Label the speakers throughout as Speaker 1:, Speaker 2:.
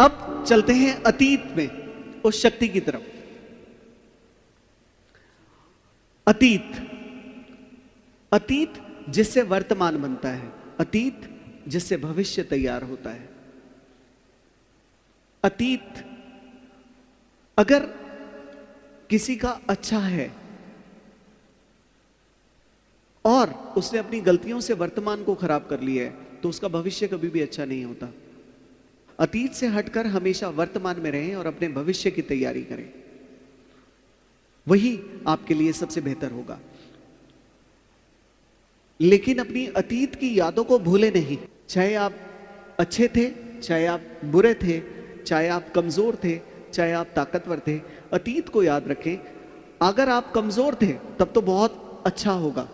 Speaker 1: अब चलते हैं अतीत में, उस शक्ति की तरफ। अतीत, अतीत जिससे वर्तमान बनता है, अतीत जिससे भविष्य तैयार होता है। अतीत अगर किसी का अच्छा है और उसने अपनी गलतियों से वर्तमान को खराब कर लिया है, तो उसका भविष्य कभी भी अच्छा नहीं होता। अतीत से हटकर हमेशा वर्तमान में रहें और अपने भविष्य की तैयारी करें, वही आपके लिए सबसे बेहतर होगा। लेकिन अपनी अतीत की यादों को भूले नहीं। चाहे आप अच्छे थे, चाहे आप बुरे थे, चाहे आप कमजोर थे, चाहे आप ताकतवर थे, अतीत को याद रखें। अगर आप कमजोर थे तब तो बहुत अच्छा होगा।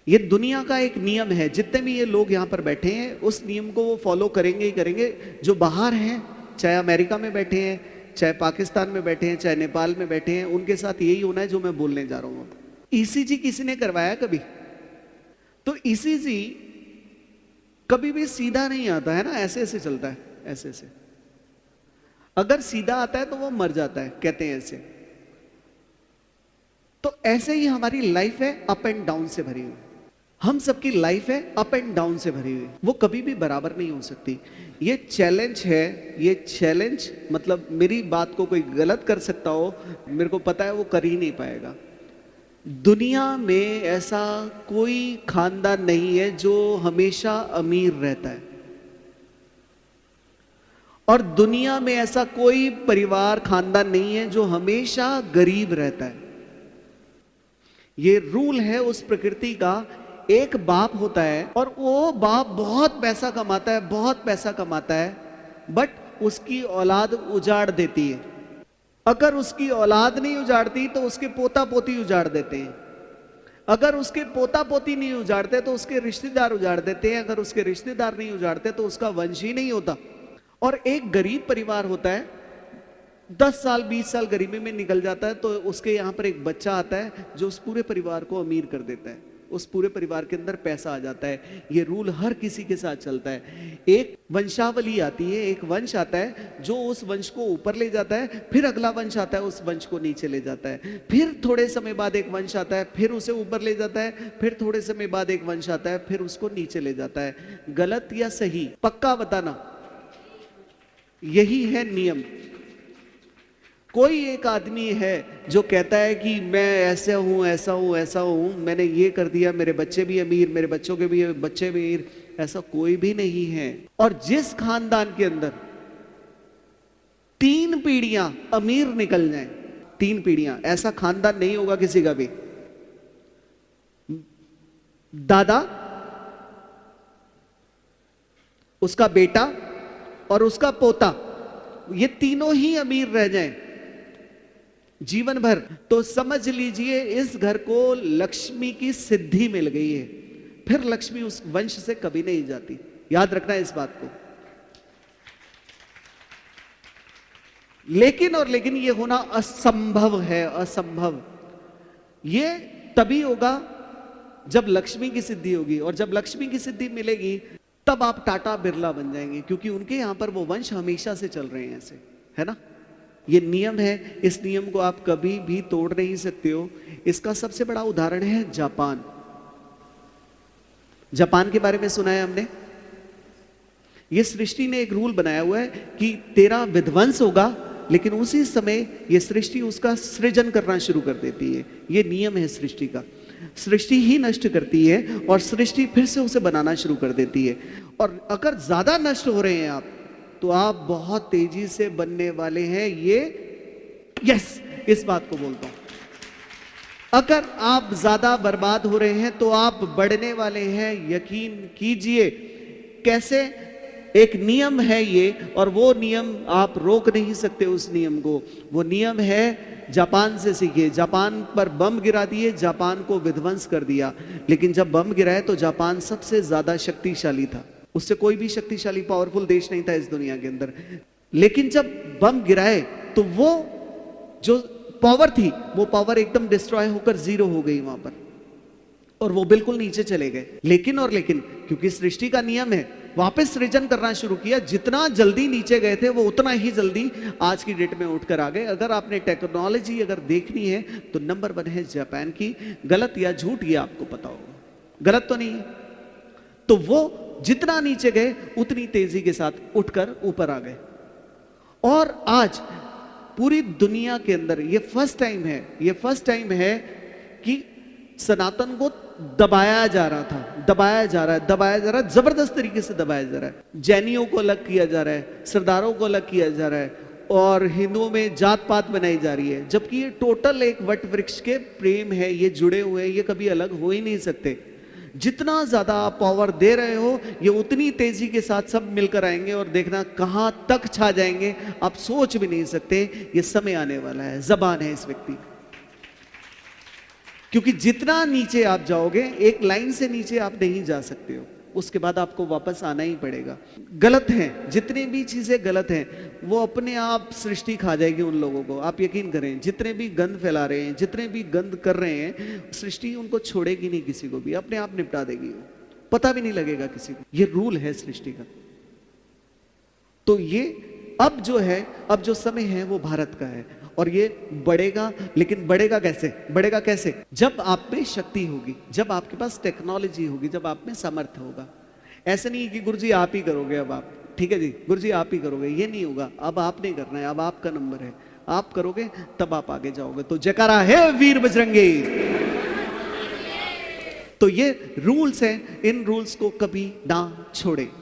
Speaker 1: ये दुनिया का एक नियम है, जितने भी ये लोग यहां पर बैठे हैं उस नियम को वो फॉलो करेंगे ही करेंगे। जो बाहर हैं, चाहे अमेरिका में बैठे हैं, चाहे पाकिस्तान में बैठे हैं, चाहे नेपाल में बैठे हैं, उनके साथ यही होना है जो मैं बोलने जा रहा हूं। ईसीजी किसी ने करवाया कभी? तो ईसीजी कभी भी सीधा नहीं आता है ना, ऐसे ऐसे चलता है, ऐसे ऐसे। अगर सीधा आता है तो वो मर जाता है, कहते हैं ऐसे। तो ऐसे ही हमारी लाइफ है, अप एंड डाउन से भरी हुई। हम सबकी लाइफ है अप एंड डाउन से भरी हुई, वो कभी भी बराबर नहीं हो सकती। ये चैलेंज है, ये चैलेंज मतलब मेरी बात को कोई गलत कर सकता हो, मेरे को पता है वो कर ही नहीं पाएगा। दुनिया में ऐसा कोई खानदान नहीं है जो हमेशा अमीर रहता है, और दुनिया में ऐसा कोई परिवार खानदान नहीं है जो हमेशा गरीब रहता है। ये रूल है उस प्रकृति का। एक बाप होता है और वो बाप बहुत पैसा कमाता है, बहुत पैसा कमाता है, बट उसकी औलाद उजाड़ देती है। अगर उसकी औलाद नहीं उजाड़ती तो उसके पोता पोती उजाड़ देते हैं। अगर उसके पोता पोती नहीं उजाड़ते तो उसके रिश्तेदार उजाड़ देते हैं। अगर उसके रिश्तेदार नहीं उजाड़ते तो उसका वंश ही नहीं होता। और एक गरीब परिवार होता है, 10 साल 20 साल गरीबी में निकल जाता है, तो उसके यहां पर एक बच्चा आता है जो उस पूरे परिवार को अमीर कर देता है। उस पूरे परिवार के अंदर पैसा आ जाता है। ये रूल हर किसी के साथ चलता है। एक वंशावली आती है, एक वंश आता है जो उस वंश को ऊपर ले जाता है, फिर अगला वंश आता है उस वंश को नीचे ले जाता है, फिर थोड़े समय बाद एक वंश आता है फिर उसे ऊपर ले जाता है, फिर थोड़े समय बाद एक वंश आता है फिर उसको नीचे ले जाता है। गलत या सही पक्का बताना, यही है नियम। कोई एक आदमी है जो कहता है कि मैं ऐसा हूं, ऐसा हूं, ऐसा हूं, मैंने ये कर दिया, मेरे बच्चे भी अमीर, मेरे बच्चों के भी बच्चे भी अमीर, ऐसा कोई भी नहीं है। और जिस खानदान के अंदर 3 पीढ़ियां अमीर निकल जाएं, 3 पीढ़ियां, ऐसा खानदान नहीं होगा किसी का भी। दादा, उसका बेटा और उसका पोता, ये तीनों ही अमीर रह जाएं जीवन भर, तो समझ लीजिए इस घर को लक्ष्मी की सिद्धि मिल गई है। फिर लक्ष्मी उस वंश से कभी नहीं जाती। याद रखना इस बात को। लेकिन ये होना असंभव है, असंभव। ये तभी होगा जब लक्ष्मी की सिद्धि होगी, और जब लक्ष्मी की सिद्धि मिलेगी तब आप टाटा बिरला बन जाएंगे, क्योंकि उनके यहां पर वो वंश हमेशा से चल रहे हैं ऐसे, है ना। ये नियम है, इस नियम को आप कभी भी तोड़ नहीं सकते हो। इसका सबसे बड़ा उदाहरण है जापान। जापान के बारे में सुना है हमने। ये सृष्टि ने एक रूल बनाया हुआ है कि तेरा विध्वंस होगा, लेकिन उसी समय ये सृष्टि उसका सृजन करना शुरू कर देती है। ये नियम है सृष्टि का। सृष्टि ही नष्ट करती है और सृष्टि फिर से उसे बनाना शुरू कर देती है। और अगर ज्यादा नष्ट हो रहे हैं आप, तो आप बहुत तेजी से बनने वाले हैं। ये यस, इस बात को बोलता हूं। अगर आप ज्यादा बर्बाद हो रहे हैं तो आप बढ़ने वाले हैं, यकीन कीजिए। कैसे? एक नियम है ये, और वो नियम आप रोक नहीं सकते उस नियम को। वो नियम है, जापान से सीखिए। जापान पर बम गिरा दिए, जापान को विध्वंस कर दिया। लेकिन जब बम गिराए तो जापान सबसे ज्यादा शक्तिशाली था। उससे कोई भी शक्तिशाली पावरफुल देश नहीं था इस दुनिया के अंदर। लेकिन जब बम गिराए तो वो जो पावर थी, वो पावर एकदम डिस्ट्रॉय होकर 0 हो गई वहां पर, और वो बिल्कुल नीचे चले गए। लेकिन क्योंकि सृष्टि का नियम है, वापस सृजन करना शुरू किया। जितना जल्दी नीचे गए थे वो उतना ही जल्दी आज की डेट में उठकर आ गए। अगर आपने टेक्नोलॉजी अगर देखनी है तो नंबर 1 है जापान की। गलत या झूठ ये आपको पता होगा, गलत तो नहीं है। तो वो जितना नीचे गए उतनी तेजी के साथ उठकर ऊपर आ गए। और आज पूरी दुनिया के अंदर ये फर्स्ट टाइम है कि सनातन को दबाया जा रहा था, दबाया जा रहा है, जबरदस्त तरीके से दबाया जा रहा है। जैनियों को अलग किया जा रहा है, सरदारों को अलग किया जा रहा है, और हिंदुओं में जात पात बनाई जा रही है। जबकि ये टोटल एक वट वृक्ष के प्रेम है, ये जुड़े हुए हैं, ये कभी अलग हो ही नहीं सकते। जितना ज्यादा आप पावर दे रहे हो ये उतनी तेजी के साथ सब मिलकर आएंगे, और देखना कहां तक छा जाएंगे आप सोच भी नहीं सकते। ये समय आने वाला है, जबान है इस व्यक्ति। क्योंकि जितना नीचे आप जाओगे, एक लाइन से नीचे आप नहीं जा सकते हो, उसके बाद आपको वापस आना ही पड़ेगा। गलत है, जितनी भी चीजें गलत हैं वो अपने आप सृष्टि खा जाएगी उन लोगों को। आप यकीन करें, जितने भी गंद फैला रहे हैं, जितने भी गंद कर रहे हैं, सृष्टि उनको छोड़ेगी नहीं, किसी को भी अपने आप निपटा देगी, पता भी नहीं लगेगा किसी को। ये रूल है सृष्टि का। तो ये अब जो समय है वो भारत का है, और ये बढ़ेगा। लेकिन बढ़ेगा कैसे? बढ़ेगा कैसे? जब आप में शक्ति होगी, जब आपके पास टेक्नोलॉजी होगी, जब आप में सामर्थ्य होगा। ऐसे नहीं कि गुरुजी आप ही करोगे, अब आप ठीक है जी गुरुजी आप ही करोगे, ये नहीं होगा। अब आपने करना है, अब आपका नंबर है, आप करोगे तब आप आगे जाओगे। तो जयकारा है वीर बजरंगी। तो ये रूल्स हैं, इन रूल्स को कभी ना छोड़े।